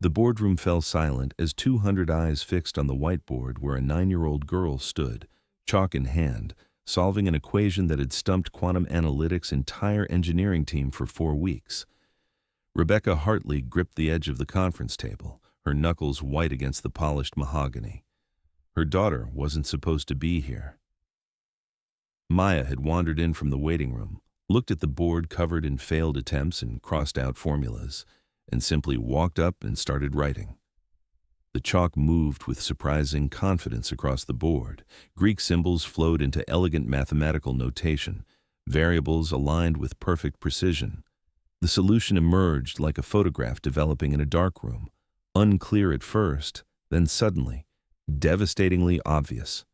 The boardroom fell silent as 200 eyes fixed on the whiteboard where a 9-year-old girl stood, chalk in hand, solving an equation that had stumped quantum analytics' entire engineering team for 4 weeks. Rebecca Hartley gripped the edge of the conference table, her knuckles white against the polished mahogany. Her daughter wasn't supposed to be here. Maya had wandered in from the waiting room, looked at the board covered in failed attempts and crossed out formulas, and simply walked up and started writing. The chalk moved with surprising confidence across the board. Greek symbols flowed into elegant mathematical notation, variables aligned with perfect precision. The solution emerged like a photograph developing in a darkroom, unclear at first, then suddenly, devastatingly obvious.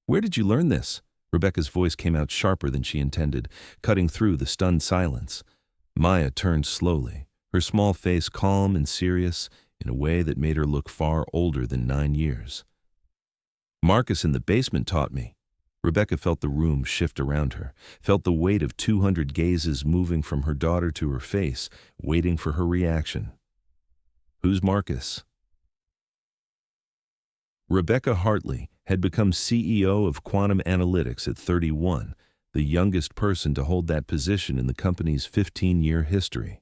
"Where did you learn this?" Rebecca's voice came out sharper than she intended, cutting through the stunned silence. Maya turned slowly, her small face calm and serious in a way that made her look far older than 9 years. "Marcus in the basement taught me." Rebecca felt the room shift around her, felt the weight of 200 gazes moving from her daughter to her face, waiting for her reaction. "Who's Marcus?" Rebecca Hartley had become CEO of Quantum Analytics at 31, the youngest person to hold that position in the company's 15-year history.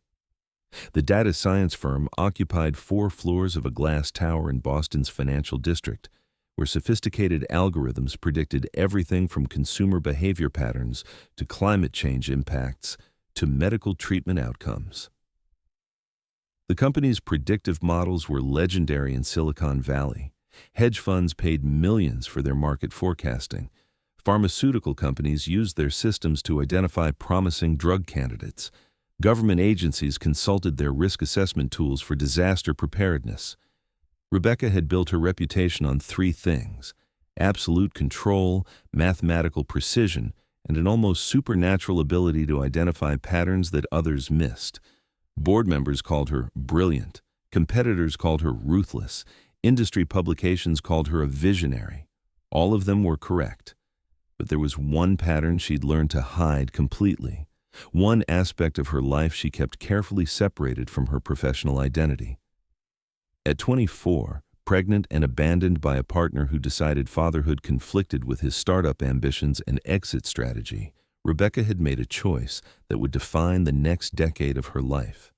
The data science firm occupied 4 floors of a glass tower in Boston's financial district, where sophisticated algorithms predicted everything from consumer behavior patterns to climate change impacts to medical treatment outcomes. The company's predictive models were legendary in Silicon Valley. Hedge funds paid millions for their market forecasting. Pharmaceutical companies used their systems to identify promising drug candidates. Government agencies consulted their risk assessment tools for disaster preparedness. Rebecca had built her reputation on 3 things: absolute control, mathematical precision, and an almost supernatural ability to identify patterns that others missed. Board members called her brilliant. Competitors called her ruthless. Industry publications called her a visionary. All of them were correct. But there was one pattern she'd learned to hide completely. One aspect of her life she kept carefully separated from her professional identity. At 24, pregnant and abandoned by a partner who decided fatherhood conflicted with his startup ambitions and exit strategy, Rebecca had made a choice that would define the next decade of her life.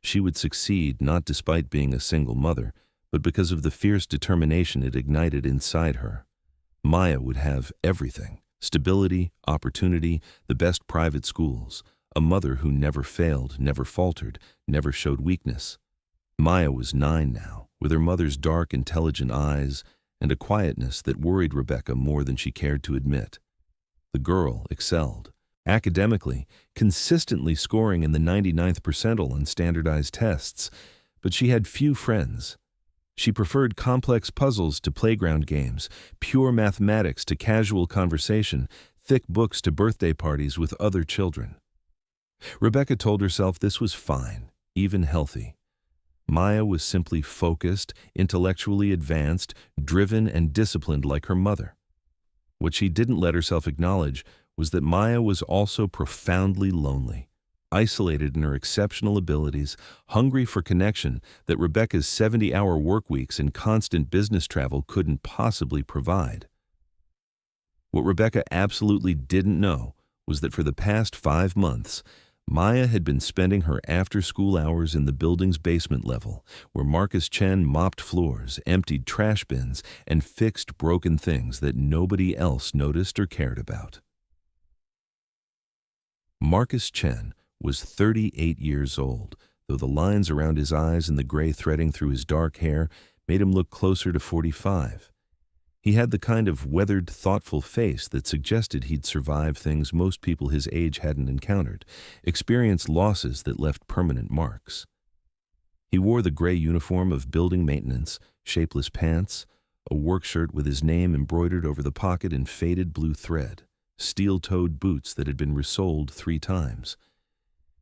She would succeed not despite being a single mother, but because of the fierce determination it ignited inside her. Maya would have everything: stability, opportunity, the best private schools, a mother who never failed, never faltered, never showed weakness. Maya was 9 now, with her mother's dark, intelligent eyes and a quietness that worried Rebecca more than she cared to admit. The girl excelled. Academically, consistently scoring in the 99th percentile on standardized tests, but she had few friends. She preferred complex puzzles to playground games, pure mathematics to casual conversation, thick books to birthday parties with other children. Rebecca told herself this was fine, even healthy. Maya was simply focused, intellectually advanced, driven and disciplined like her mother. What she didn't let herself acknowledge was that Maya was also profoundly lonely, isolated in her exceptional abilities, hungry for connection that Rebecca's 70-hour work weeks and constant business travel couldn't possibly provide. What Rebecca absolutely didn't know was that for the past 5 months, Maya had been spending her after-school hours in the building's basement level, where Marcus Chen mopped floors, emptied trash bins, and fixed broken things that nobody else noticed or cared about. Marcus Chen was 38 years old, though the lines around his eyes and the gray threading through his dark hair made him look closer to 45. He had the kind of weathered, thoughtful face that suggested he'd survived things most people his age hadn't encountered, experienced losses that left permanent marks. He wore the gray uniform of building maintenance, shapeless pants, a work shirt with his name embroidered over the pocket in faded blue thread, steel-toed boots that had been resoled 3 times.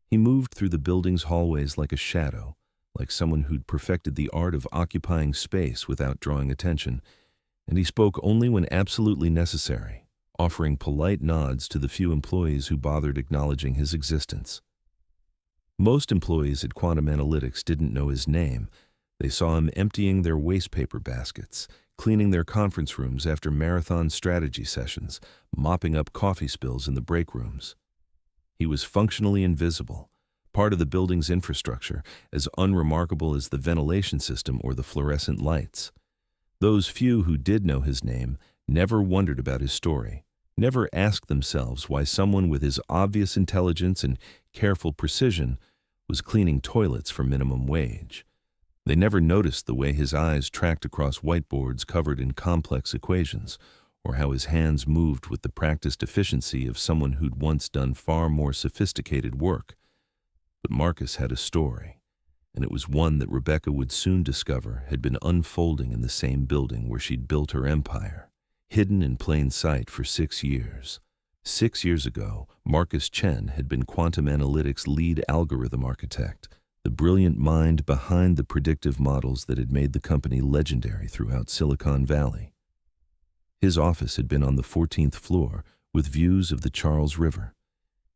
He moved through the building's hallways like a shadow, like someone who'd perfected the art of occupying space without drawing attention, and he spoke only when absolutely necessary, offering polite nods to the few employees who bothered acknowledging his existence. Most employees at Quantum Analytics didn't know his name, They saw him emptying their wastepaper baskets, cleaning their conference rooms after marathon strategy sessions, mopping up coffee spills in the break rooms. He was functionally invisible, part of the building's infrastructure, as unremarkable as the ventilation system or the fluorescent lights. Those few who did know his name never wondered about his story, never asked themselves why someone with his obvious intelligence and careful precision was cleaning toilets for minimum wage. They never noticed the way his eyes tracked across whiteboards covered in complex equations, or how his hands moved with the practiced efficiency of someone who'd once done far more sophisticated work. But Marcus had a story, and it was one that Rebecca would soon discover had been unfolding in the same building where she'd built her empire, hidden in plain sight for 6 years. 6 years ago, Marcus Chen had been quantum analytics' lead algorithm architect, the brilliant mind behind the predictive models that had made the company legendary throughout Silicon Valley. His office had been on the 14th floor with views of the Charles River.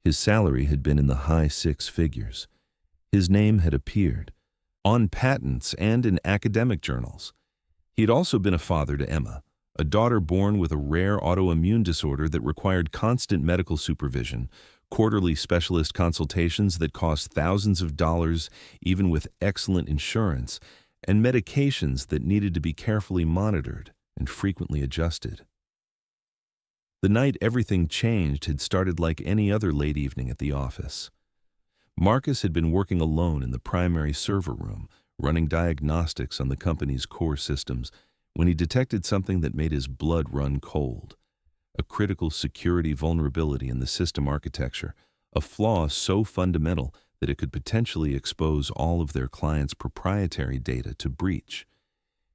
His salary had been in the high 6 figures. His name had appeared on patents and in academic journals. He had also been a father to Emma, a daughter born with a rare autoimmune disorder that required constant medical supervision, quarterly specialist consultations that cost thousands of dollars even with excellent insurance, and medications that needed to be carefully monitored and frequently adjusted. The night everything changed had started like any other late evening at the office. Marcus had been working alone in the primary server room, running diagnostics on the company's core systems, when he detected something that made his blood run cold. A critical security vulnerability in the system architecture, a flaw so fundamental that it could potentially expose all of their clients' proprietary data to breach.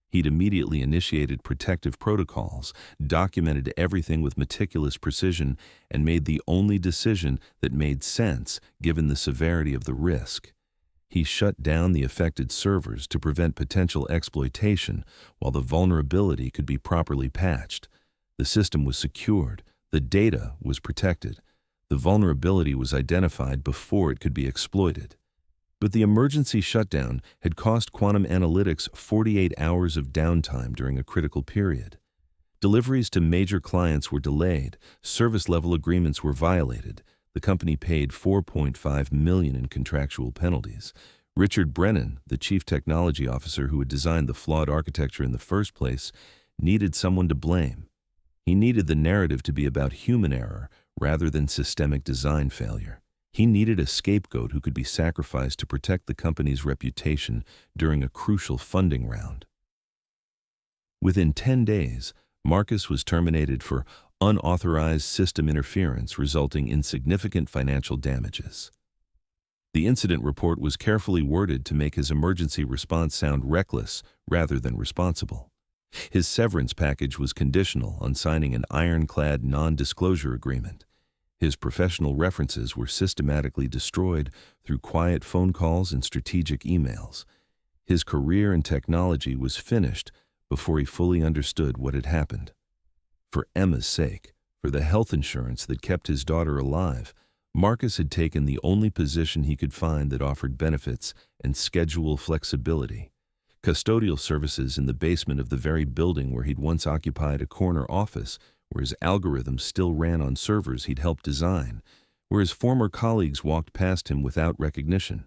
He'd immediately initiated protective protocols, documented everything with meticulous precision, and made the only decision that made sense given the severity of the risk. He shut down the affected servers to prevent potential exploitation while the vulnerability could be properly patched. The system was secured, the data was protected, the vulnerability was identified before it could be exploited. But the emergency shutdown had cost quantum analytics 48 hours of downtime during a critical period. Deliveries to major clients were delayed, service-level agreements were violated, the company paid $4.5 million in contractual penalties. Richard Brennan, the chief technology officer who had designed the flawed architecture in the first place, needed someone to blame. He needed the narrative to be about human error rather than systemic design failure. He needed a scapegoat who could be sacrificed to protect the company's reputation during a crucial funding round. Within 10 days, Marcus was terminated for unauthorized system interference resulting in significant financial damages. The incident report was carefully worded to make his emergency response sound reckless rather than responsible. His severance package was conditional on signing an ironclad non-disclosure agreement. His professional references were systematically destroyed through quiet phone calls and strategic emails. His career in technology was finished before he fully understood what had happened. For Emma's sake, for the health insurance that kept his daughter alive, Marcus had taken the only position he could find that offered benefits and schedule flexibility. Custodial services in the basement of the very building where he'd once occupied a corner office, where his algorithms still ran on servers he'd helped design, where his former colleagues walked past him without recognition.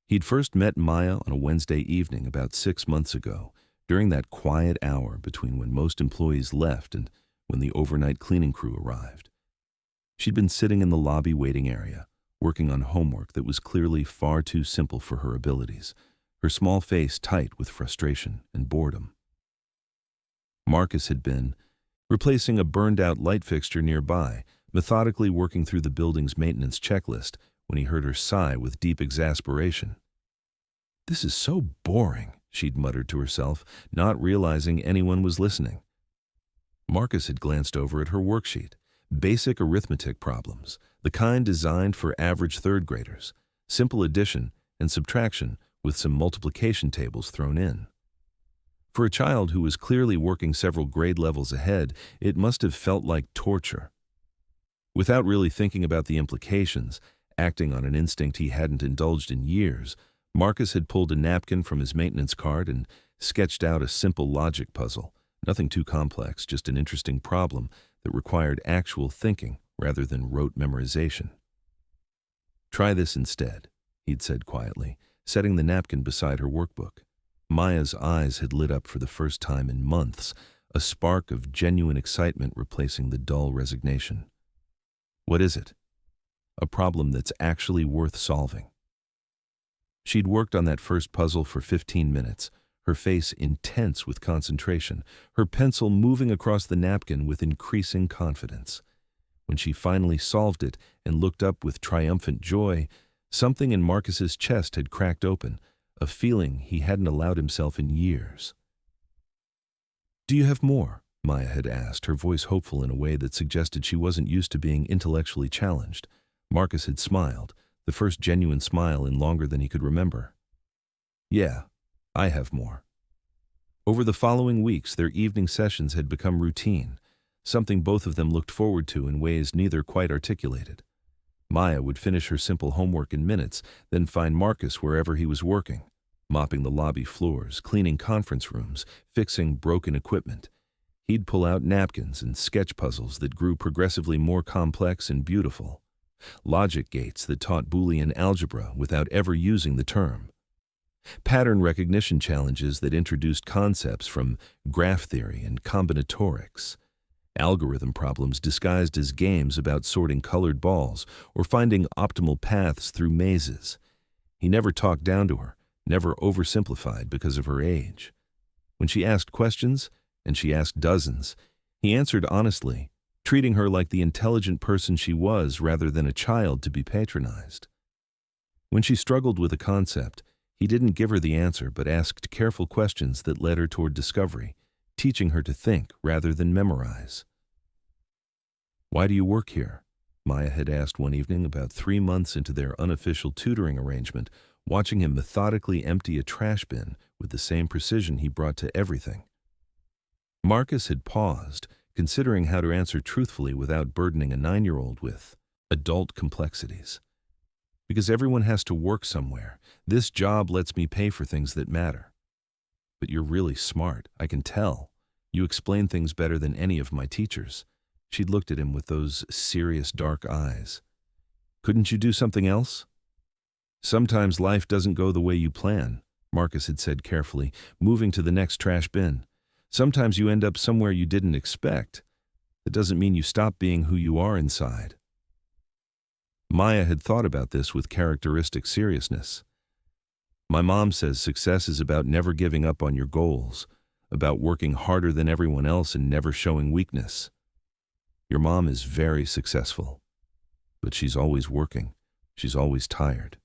He'd first met Maya on a Wednesday evening about 6 months ago, during that quiet hour between when most employees left and when the overnight cleaning crew arrived. She'd been sitting in the lobby waiting area, working on homework that was clearly far too simple for her abilities, her small face tight with frustration and boredom. Marcus had been replacing a burned-out light fixture nearby, methodically working through the building's maintenance checklist when he heard her sigh with deep exasperation. "This is so boring," she'd muttered to herself, not realizing anyone was listening. Marcus had glanced over at her worksheet. Basic arithmetic problems, the kind designed for average third graders, simple addition and subtraction with some multiplication tables thrown in. For a child who was clearly working several grade levels ahead, it must have felt like torture. Without really thinking about the implications, acting on an instinct he hadn't indulged in years, Marcus had pulled a napkin from his maintenance card and sketched out a simple logic puzzle. Nothing too complex, just an interesting problem that required actual thinking rather than rote memorization. "Try this instead," he'd said quietly, setting the napkin beside her workbook. Maya's eyes had lit up for the first time in months, a spark of genuine excitement replacing the dull resignation. "What is it?" "A problem that's actually worth solving." She'd worked on that first puzzle for 15 minutes, her face intense with concentration, her pencil moving across the napkin with increasing confidence. When she finally solved it and looked up with triumphant joy, something in Marcus's chest had cracked open, a feeling he hadn't allowed himself in years. "Do you have more?" Maya had asked, her voice hopeful in a way that suggested she wasn't used to being intellectually challenged. Marcus had smiled, the first genuine smile in longer than he could remember. "Yeah, I have more." Over the following weeks, their evening sessions had become routine, something both of them looked forward to in ways neither quite articulated. Maya would finish her simple homework in minutes, then find Marcus wherever he was working, mopping the lobby floors, cleaning conference rooms, fixing broken equipment. He'd pull out napkins and sketch puzzles that grew progressively more complex and beautiful, logic gates that taught Boolean algebra without ever using the term, pattern recognition challenges that introduced concepts from graph theory and combinatorics, algorithm problems disguised as games about sorting colored balls or finding optimal paths through mazes. He never talked down to her, never oversimplified because of her age. When she asked questions, and she asked dozens, he answered honestly, treating her like the intelligent person she was rather than a child to be patronized. When she struggled with a concept, he didn't give her the answer but asked careful questions that led her toward discovery, teaching her to think rather than memorize. "Why do you work here?" Maya had asked one evening about 3 months into their unofficial tutoring arrangement, watching him methodically empty a trash bin with the same precision he brought to everything. Marcus had paused, considering how to answer truthfully without burdening a 9-year-old with adult complexities. "Because everyone has to work somewhere. This job lets me pay for things that matter." "But you're really smart, I can tell. You explain things better than any of my teachers." She'd looked at him with those serious dark eyes. "Couldn't you do something else?" "Sometimes life doesn't go the way you plan," Marcus had said carefully, moving to the next trash bin. "Sometimes you end up somewhere you didn't expect. That doesn't mean you stop being who you are inside." Maya had thought about this with characteristic seriousness. "My mom says success is about never giving up on your goals, about working harder than everyone else and never showing weakness. Your mom is very successful, but she's always working. She's always tired."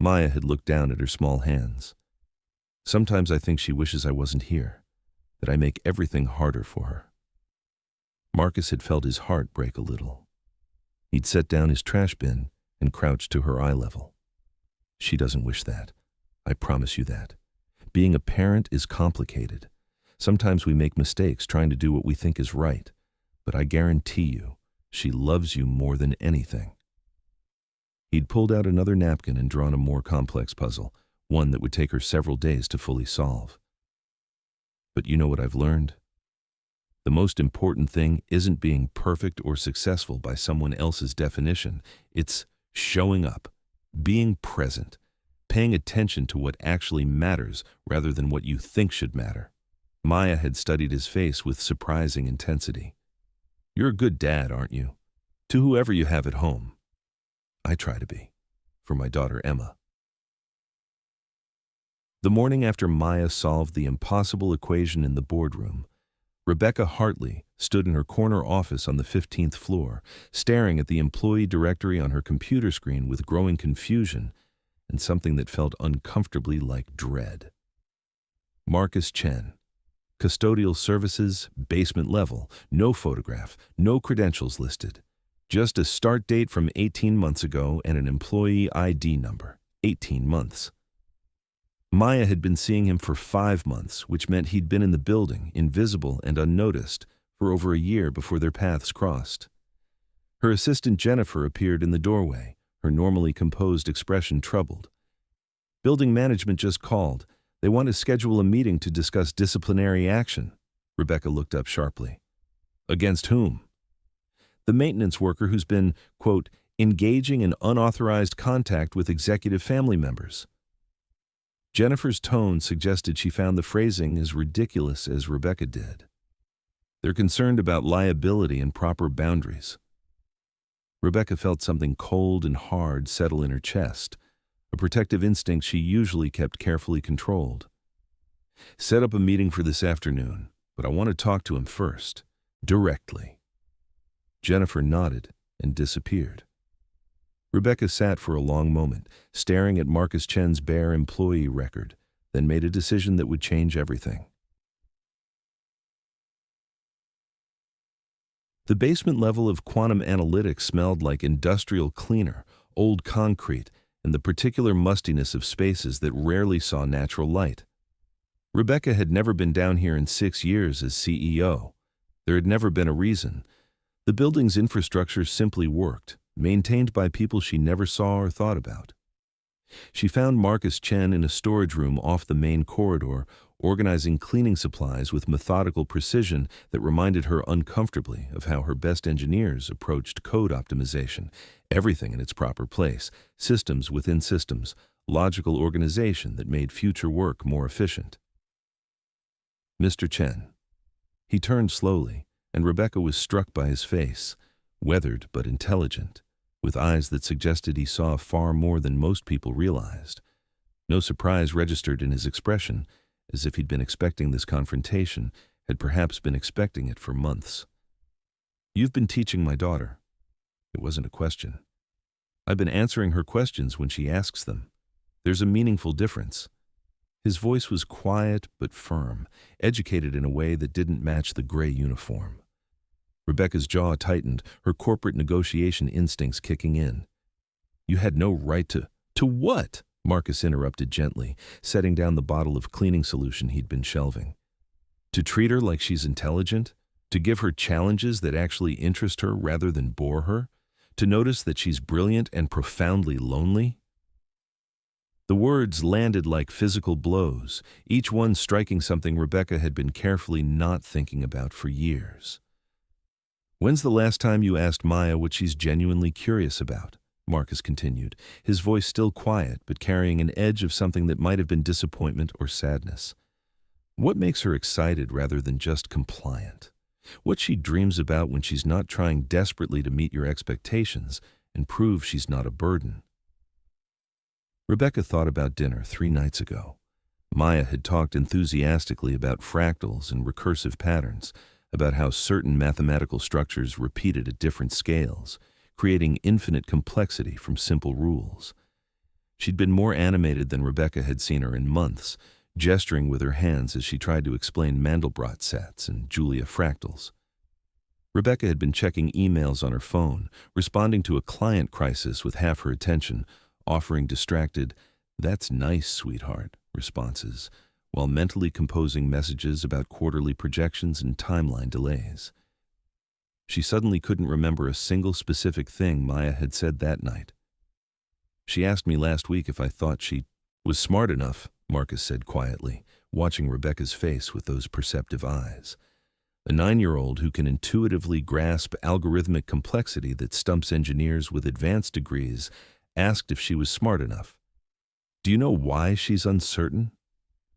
Maya had looked down at her small hands. "Sometimes I think she wishes I wasn't here, that I make everything harder for her." Marcus had felt his heart break a little. He'd set down his trash bin and crouched to her eye level. "She doesn't wish that. I promise you that. Being a parent is complicated. Sometimes we make mistakes trying to do what we think is right, but I guarantee you, she loves you more than anything." He'd pulled out another napkin and drawn a more complex puzzle, one that would take her several days to fully solve. "But you know what I've learned? The most important thing isn't being perfect or successful by someone else's definition. It's showing up, being present, paying attention to what actually matters rather than what you think should matter." Maya had studied his face with surprising intensity. "You're a good dad, aren't you? To whoever you have at home." "I try to be. For my daughter Emma." The morning after Maya solved the impossible equation in the boardroom, Rebecca Hartley stood in her corner office on the 15th floor, staring at the employee directory on her computer screen with growing confusion and something that felt uncomfortably like dread. Marcus Chen. Custodial services, basement level, no photograph, no credentials listed. Just a start date from 18 months ago and an employee ID number. 18 months. Maya had been seeing him for 5 months, which meant he'd been in the building, invisible and unnoticed, for over a year before their paths crossed. Her assistant Jennifer appeared in the doorway, her normally composed expression troubled. Building management just called. They want to schedule a meeting to discuss disciplinary action. Rebecca looked up sharply. Against whom? The maintenance worker who's been, quote, engaging in unauthorized contact with executive family members. Jennifer's tone suggested she found the phrasing as ridiculous as Rebecca did. They're concerned about liability and proper boundaries. Rebecca felt something cold and hard settle in her chest, a protective instinct she usually kept carefully controlled. Set up a meeting for this afternoon, but I want to talk to him first, directly. Jennifer nodded and disappeared. Rebecca sat for a long moment, staring at Marcus Chen's bare employee record, then made a decision that would change everything. The basement level of quantum analytics smelled like industrial cleaner, old concrete, and the particular mustiness of spaces that rarely saw natural light. Rebecca had never been down here in 6 years as CEO. There had never been a reason. The building's infrastructure simply worked, maintained by people she never saw or thought about. She found Marcus Chen in a storage room off the main corridor, organizing cleaning supplies with methodical precision that reminded her uncomfortably of how her best engineers approached code optimization, everything in its proper place, systems within systems, logical organization that made future work more efficient. Mr. Chen. He turned slowly, and Rebecca was struck by his face, weathered but intelligent, with eyes that suggested he saw far more than most people realized. No surprise registered in his expression, as if he'd been expecting this confrontation, had perhaps been expecting it for months. You've been teaching my daughter. It wasn't a question. I've been answering her questions when she asks them. There's a meaningful difference. His voice was quiet but firm, educated in a way that didn't match the gray uniform. Rebecca's jaw tightened, her corporate negotiation instincts kicking in. You had no right to... To what? Marcus interrupted gently, setting down the bottle of cleaning solution he'd been shelving. To treat her like she's intelligent? To give her challenges that actually interest her rather than bore her? To notice that she's brilliant and profoundly lonely? The words landed like physical blows, each one striking something Rebecca had been carefully not thinking about for years. When's the last time you asked Maya what she's genuinely curious about? Marcus continued, his voice still quiet but carrying an edge of something that might have been disappointment or sadness. What makes her excited rather than just compliant? What she dreams about when she's not trying desperately to meet your expectations and prove she's not a burden? Rebecca thought about dinner 3 nights ago. Maya had talked enthusiastically about fractals and recursive patterns, about how certain mathematical structures repeated at different scales, creating infinite complexity from simple rules. She'd been more animated than Rebecca had seen her in months, gesturing with her hands as she tried to explain Mandelbrot sets and Julia fractals. Rebecca had been checking emails on her phone, responding to a client crisis with half her attention, offering distracted, "That's nice, sweetheart," responses, while mentally composing messages about quarterly projections and timeline delays. She suddenly couldn't remember a single specific thing Maya had said that night. She asked me last week if I thought she was smart enough, Marcus said quietly, watching Rebecca's face with those perceptive eyes. A 9-year-old who can intuitively grasp algorithmic complexity that stumps engineers with advanced degrees asked if she was smart enough. Do you know why she's uncertain?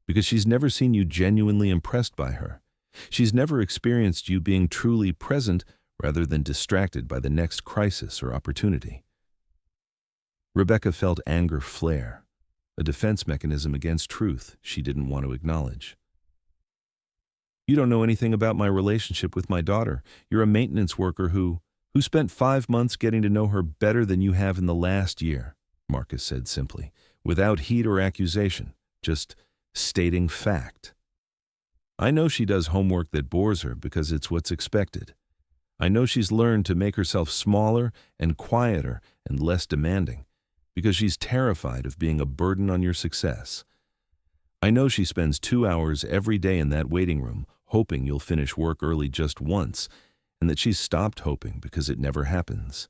Because she's never seen you genuinely impressed by her. She's never experienced you being truly present rather than distracted by the next crisis or opportunity. Rebecca felt anger flare, a defense mechanism against truth she didn't want to acknowledge. You don't know anything about my relationship with my daughter. You're a maintenance worker who spent 5 months getting to know her better than you have in the last year, Marcus said simply, without heat or accusation, just stating fact. I know she does homework that bores her because it's what's expected. I know she's learned to make herself smaller and quieter and less demanding because she's terrified of being a burden on your success. I know she spends 2 hours every day in that waiting room hoping you'll finish work early just once, and that she's stopped hoping because it never happens.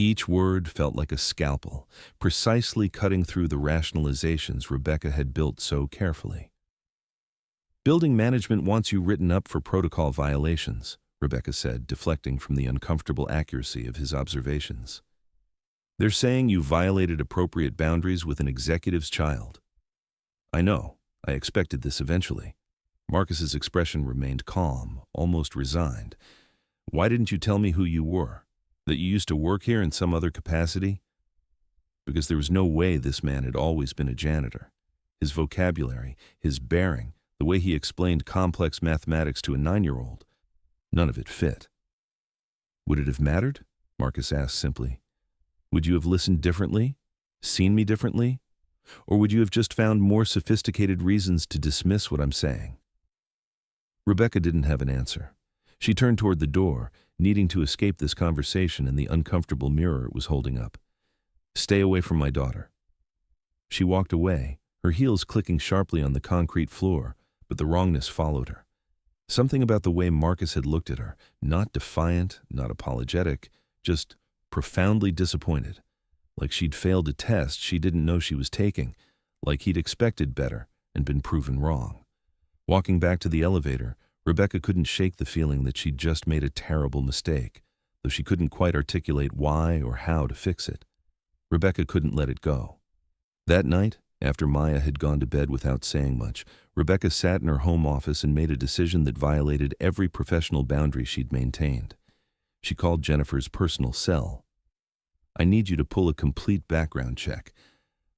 Each word felt like a scalpel, precisely cutting through the rationalizations Rebecca had built so carefully. Building management wants you written up for protocol violations, Rebecca said, deflecting from the uncomfortable accuracy of his observations. They're saying you violated appropriate boundaries with an executive's child. I know. I expected this eventually. Marcus's expression remained calm, almost resigned. Why didn't you tell me who you were? That you used to work here in some other capacity? Because there was no way this man had always been a janitor. His vocabulary, his bearing, the way he explained complex mathematics to a 9-year-old, none of it fit. Would it have mattered? Marcus asked simply. Would you have listened differently? Seen me differently? Or would you have just found more sophisticated reasons to dismiss what I'm saying? Rebecca didn't have an answer. She turned toward the door, needing to escape this conversation and the uncomfortable mirror it was holding up. Stay away from my daughter. She walked away, her heels clicking sharply on the concrete floor, but the wrongness followed her. Something about the way Marcus had looked at her, not defiant, not apologetic, just profoundly disappointed. Like she'd failed a test she didn't know she was taking, like he'd expected better and been proven wrong. Walking back to the elevator, Rebecca couldn't shake the feeling that she'd just made a terrible mistake, though she couldn't quite articulate why or how to fix it. Rebecca couldn't let it go. That night, after Maya had gone to bed without saying much, Rebecca sat in her home office and made a decision that violated every professional boundary she'd maintained. She called Jennifer's personal cell. I need you to pull a complete background check.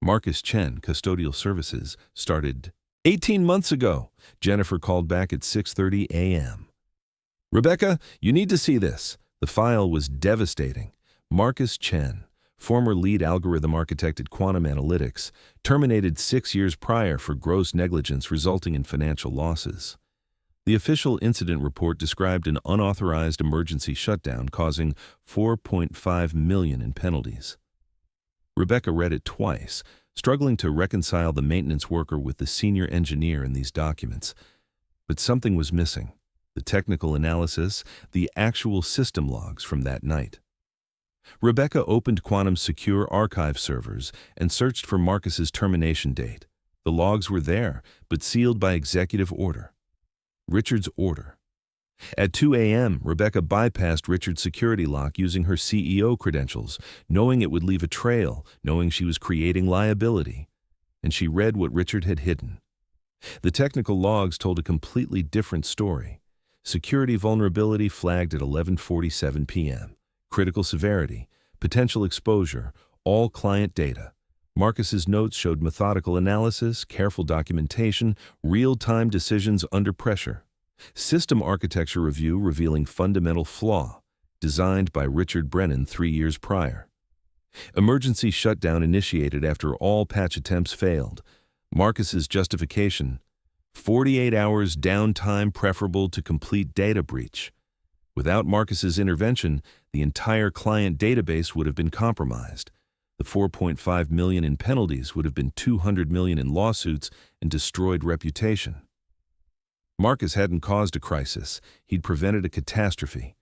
Marcus Chen, Custodial Services, started 18 months ago. Jennifer called back at 6:30 a.m. Rebecca, you need to see this. The file was devastating. Marcus Chen, former lead algorithm architect at Quantum Analytics, terminated 6 years prior for gross negligence resulting in financial losses. The official incident report described an unauthorized emergency shutdown causing $4.5 million in penalties. Rebecca read it twice, struggling to reconcile the maintenance worker with the senior engineer in these documents. But something was missing: the technical analysis, the actual system logs from that night. Rebecca opened Quantum's secure archive servers and searched for Marcus's termination date. The logs were there, but sealed by executive order. Richard's order. At 2 a.m., Rebecca bypassed Richard's security lock using her CEO credentials, knowing it would leave a trail, knowing she was creating liability. And she read what Richard had hidden. The technical logs told a completely different story. Security vulnerability flagged at 11:47 p.m. Critical severity, potential exposure, all client data. Marcus's notes showed methodical analysis, careful documentation, real-time decisions under pressure. System architecture review revealing fundamental flaw, designed by Richard Brennan 3 years prior. Emergency shutdown initiated after all patch attempts failed. Marcus's justification: 48 hours downtime preferable to complete data breach. Without Marcus's intervention, the entire client database would have been compromised. The $4.5 million in penalties would have been $200 million in lawsuits and destroyed reputation. Marcus hadn't caused a crisis, he'd prevented a catastrophe.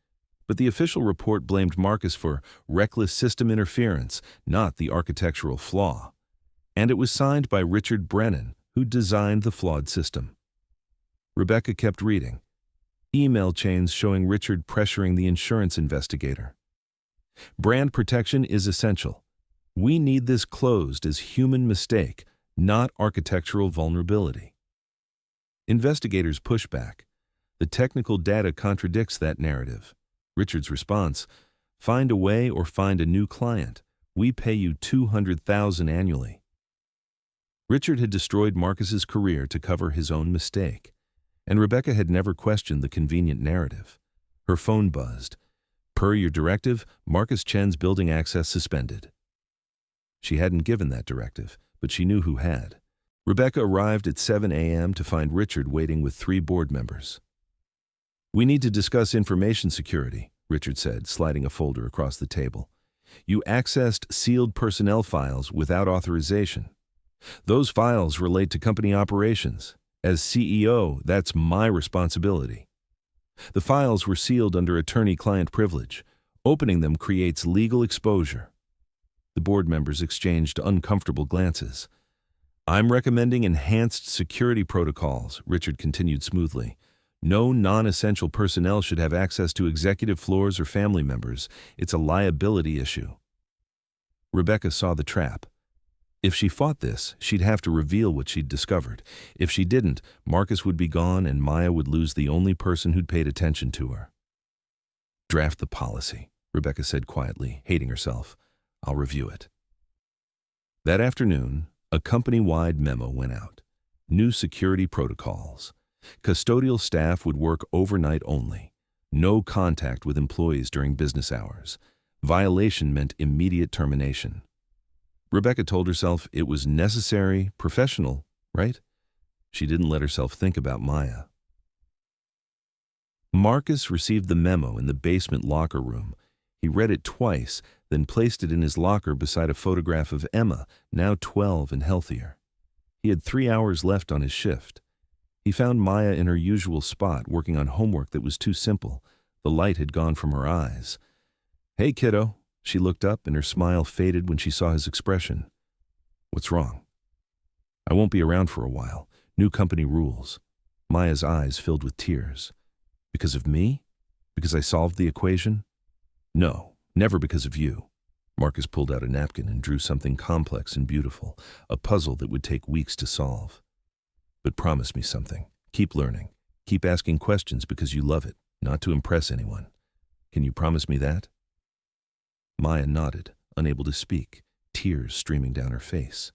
But the official report blamed Marcus for reckless system interference, not the architectural flaw. And it was signed by Richard Brennan, who designed the flawed system. Rebecca kept reading. Email chains showing Richard pressuring the insurance investigator. Brand protection is essential. We need this closed as human mistake, not architectural vulnerability. Investigators push back. The technical data contradicts that narrative. Richard's response: find a way or find a new client. We pay you $200,000 annually. Richard had destroyed Marcus's career to cover his own mistake. And Rebecca had never questioned the convenient narrative. Her phone buzzed. Per your directive, Marcus Chen's building access suspended. She hadn't given that directive, but she knew who had. Rebecca arrived at 7 a.m. to find Richard waiting with 3 board members. We need to discuss information security, Richard said, sliding a folder across the table. You accessed sealed personnel files without authorization. Those files relate to company operations. As CEO, that's my responsibility. The files were sealed under attorney-client privilege. Opening them creates legal exposure. The board members exchanged uncomfortable glances. I'm recommending enhanced security protocols, Richard continued smoothly. No non-essential personnel should have access to executive floors or family members. It's a liability issue. Rebecca saw the trap. If she fought this, she'd have to reveal what she'd discovered. If she didn't, Marcus would be gone and Maya would lose the only person who'd paid attention to her. Draft the policy, Rebecca said quietly, hating herself. I'll review it. That afternoon, a company-wide memo went out. New security protocols. Custodial staff would work overnight only. No contact with employees during business hours. Violation meant immediate termination. Rebecca told herself it was necessary, professional, right? She didn't let herself think about Maya. Marcus received the memo in the basement locker room. He read it twice, then placed it in his locker beside a photograph of Emma, now 12 and healthier. He had 3 hours left on his shift. He found Maya in her usual spot, working on homework that was too simple. The light had gone from her eyes. Hey, kiddo. She looked up and her smile faded when she saw his expression. What's wrong? I won't be around for a while. New company rules. Maya's eyes filled with tears. Because of me? Because I solved the equation? No, never because of you. Marcus pulled out a napkin and drew something complex and beautiful, a puzzle that would take weeks to solve. But promise me something. Keep learning. Keep asking questions because you love it, not to impress anyone. Can you promise me that? Maya nodded, unable to speak, tears streaming down her face.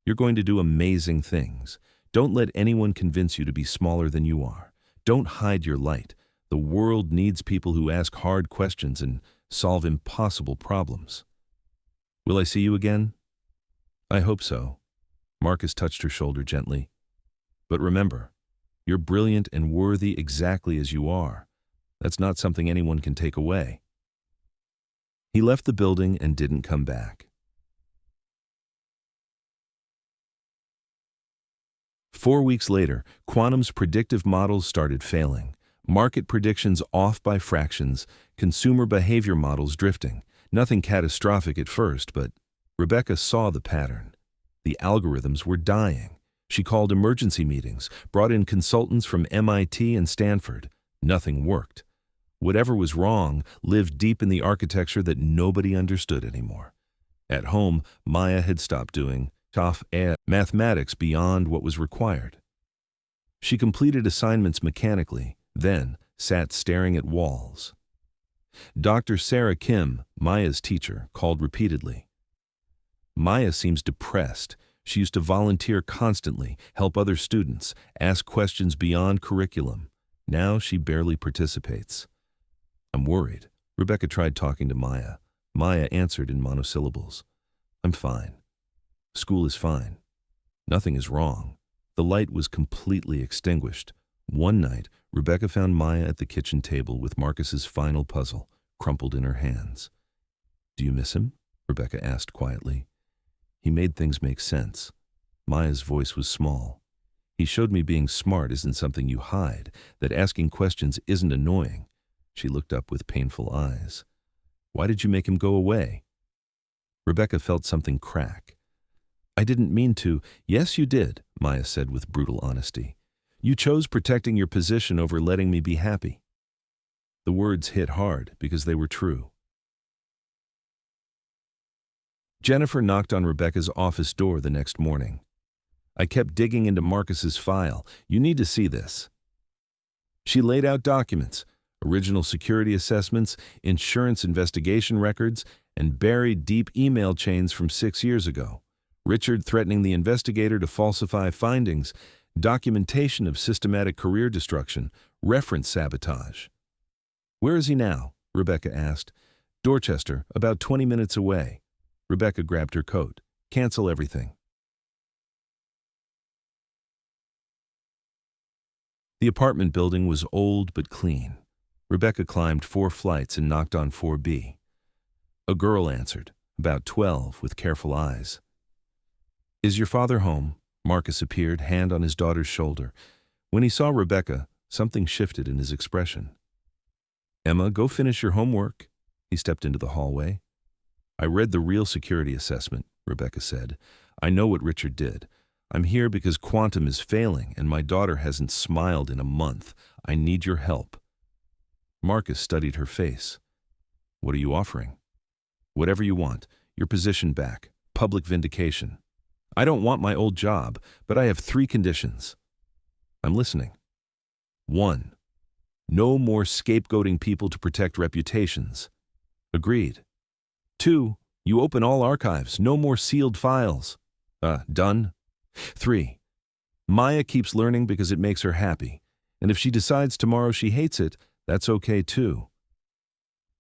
You're going to do amazing things. Don't let anyone convince you to be smaller than you are. Don't hide your light. The world needs people who ask hard questions and solve impossible problems. Will I see you again? I hope so. Marcus touched her shoulder gently. But remember, you're brilliant and worthy exactly as you are. That's not something anyone can take away. He left the building and didn't come back. 4 weeks later, Quantum's predictive models started failing. Market predictions off by fractions, consumer behavior models drifting. Nothing catastrophic at first, but Rebecca saw the pattern. The algorithms were dying. She called emergency meetings, brought in consultants from MIT and Stanford. Nothing worked. Whatever was wrong lived deep in the architecture that nobody understood anymore. At home, Maya had stopped doing tough mathematics beyond what was required. She completed assignments mechanically, then sat staring at walls. Dr. Sarah Kim, Maya's teacher, called repeatedly. Maya seems depressed. She used to volunteer constantly, help other students, ask questions beyond curriculum. Now she barely participates. I'm worried. Rebecca tried talking to Maya. Maya answered in monosyllables. I'm fine. School is fine. Nothing is wrong. The light was completely extinguished. One night, Rebecca found Maya at the kitchen table with Marcus's final puzzle, crumpled in her hands. Do you miss him? Rebecca asked quietly. He made things make sense. Maya's voice was small. He showed me being smart isn't something you hide, that asking questions isn't annoying. She looked up with painful eyes. Why did you make him go away? Rebecca felt something crack. I didn't mean to. Yes, you did, Maya said with brutal honesty. You chose protecting your position over letting me be happy. The words hit hard because they were true. Jennifer knocked on Rebecca's office door the next morning. I kept digging into Marcus's file. You need to see this. She laid out documents, original security assessments, insurance investigation records, and buried deep email chains from 6 years ago. Richard threatening the investigator to falsify findings, documentation of systematic career destruction, reference sabotage. Where is he now? Rebecca asked. Dorchester, about 20 minutes away. Rebecca grabbed her coat. Cancel everything. The apartment building was old but clean. Rebecca climbed 4 flights and knocked on 4B. A girl answered, about 12, with careful eyes. Is your father home? Marcus appeared, hand on his daughter's shoulder. When he saw Rebecca, something shifted in his expression. Emma, go finish your homework. He stepped into the hallway. I read the real security assessment, Rebecca said. I know what Richard did. I'm here because quantum is failing and my daughter hasn't smiled in a month. I need your help. Marcus studied her face. What are you offering? Whatever you want. Your position back. Public vindication. I don't want my old job, but I have 3 conditions. I'm listening. 1. No more scapegoating people to protect reputations. Agreed. 2. You open all archives. No more sealed files. Done. 3. Maya keeps learning because it makes her happy, and if she decides tomorrow she hates it, that's okay too.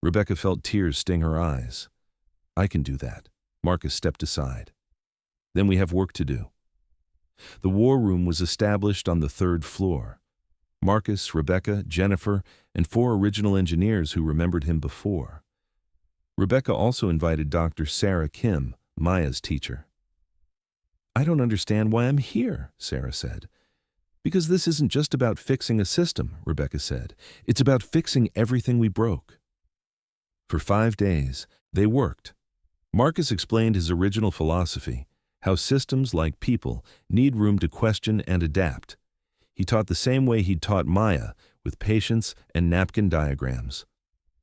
Rebecca felt tears sting her eyes. I can do that. Marcus stepped aside. Then we have work to do. The war room was established on the 3rd floor. Marcus, Rebecca, Jennifer, and 4 original engineers who remembered him before. Rebecca also invited Dr. Sarah Kim, Maya's teacher. I don't understand why I'm here, Sarah said. Because this isn't just about fixing a system, Rebecca said. It's about fixing everything we broke. For 5 days, they worked. Marcus explained his original philosophy, how systems, like people, need room to question and adapt. He taught the same way he'd taught Maya, with patience and napkin diagrams.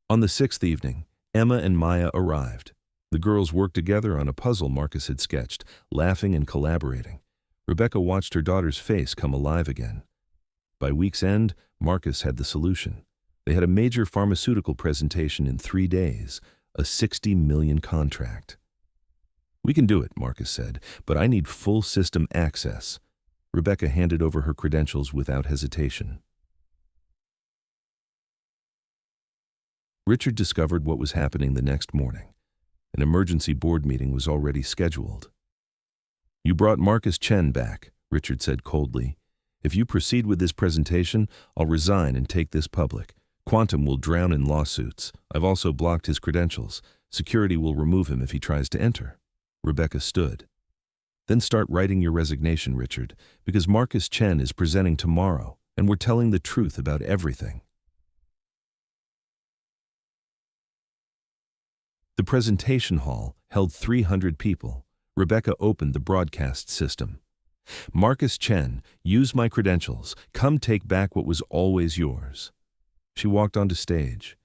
On the 6th evening, Emma and Maya arrived. The girls worked together on a puzzle Marcus had sketched, laughing and collaborating. Rebecca watched her daughter's face come alive again. By week's end, Marcus had the solution. They had a major pharmaceutical presentation in 3 days, a $60 million contract. We can do it, Marcus said, but I need full system access. Rebecca handed over her credentials without hesitation. Richard discovered what was happening the next morning. An emergency board meeting was already scheduled. You brought Marcus Chen back, Richard said coldly. If you proceed with this presentation, I'll resign and take this public. Quantum will drown in lawsuits. I've also blocked his credentials. Security will remove him if he tries to enter. Rebecca stood. Then start writing your resignation, Richard, because Marcus Chen is presenting tomorrow, and we're telling the truth about everything. The presentation hall held 300 people. Rebecca opened the broadcast system. Marcus Chen, use my credentials. Come take back what was always yours. She walked onto stage.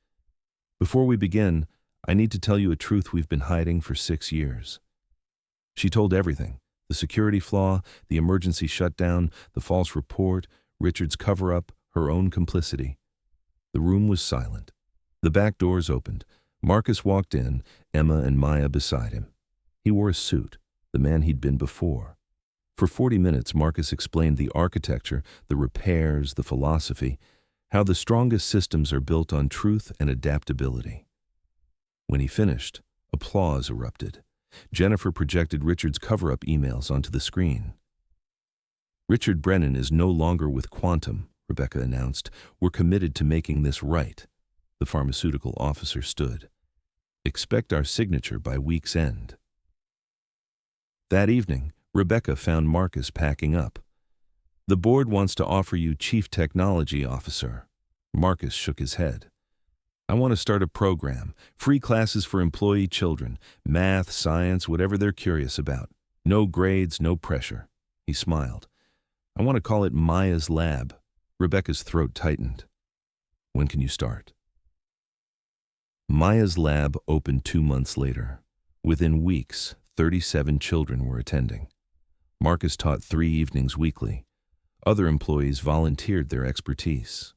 Before we begin, I need to tell you a truth we've been hiding for 6 years. She told everything. The security flaw, the emergency shutdown, the false report, Richard's cover-up, her own complicity. The room was silent. The back doors opened. Marcus walked in, Emma and Maya beside him. He wore a suit, the man he'd been before. For 40 minutes, Marcus explained the architecture, the repairs, the philosophy, how the strongest systems are built on truth and adaptability. When he finished, applause erupted. Jennifer projected Richard's cover-up emails onto the screen. Richard Brennan is no longer with Quantum, Rebecca announced. We're committed to making this right. The pharmaceutical officer stood. Expect our signature by week's end. That evening, Rebecca found Marcus packing up. The board wants to offer you Chief Technology Officer. Marcus shook his head. I want to start a program, free classes for employee children, math, science, whatever they're curious about. No grades, no pressure. He smiled. I want to call it Maya's Lab. Rebecca's throat tightened. When can you start? Maya's Lab opened 2 months later. Within weeks, 37 children were attending. Marcus taught 3 evenings weekly. Other employees volunteered their expertise.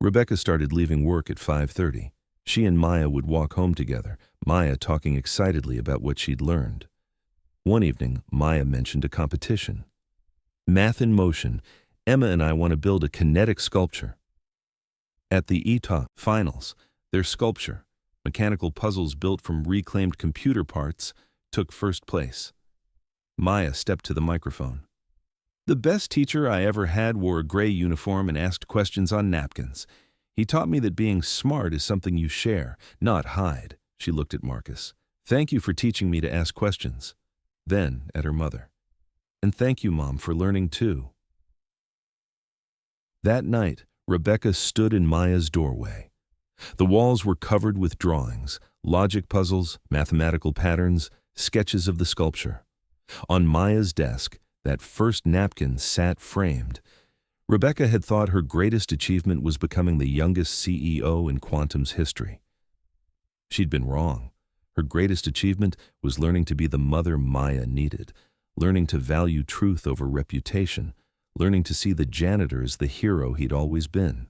Rebecca started leaving work at 5:30. She and Maya would walk home together, Maya talking excitedly about what she'd learned. One evening, Maya mentioned a competition. Math in Motion, Emma and I want to build a kinetic sculpture. At the ETA finals, their sculpture, mechanical puzzles built from reclaimed computer parts, took first place. Maya stepped to the microphone. The best teacher I ever had wore a gray uniform and asked questions on napkins. He taught me that being smart is something you share, not hide. She looked at Marcus. Thank you for teaching me to ask questions. Then, at her mother. And thank you, Mom, for learning too. That night, Rebecca stood in Maya's doorway. The walls were covered with drawings, logic puzzles, mathematical patterns, sketches of the sculpture. On Maya's desk, that first napkin sat framed. Rebecca had thought her greatest achievement was becoming the youngest CEO in Quantum's history. She'd been wrong. Her greatest achievement was learning to be the mother Maya needed, learning to value truth over reputation, learning to see the janitor as the hero he'd always been.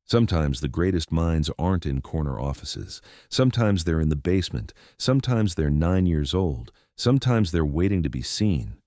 Sometimes the greatest minds aren't in corner offices. Sometimes they're in the basement. Sometimes they're 9 years old. Sometimes they're waiting to be seen.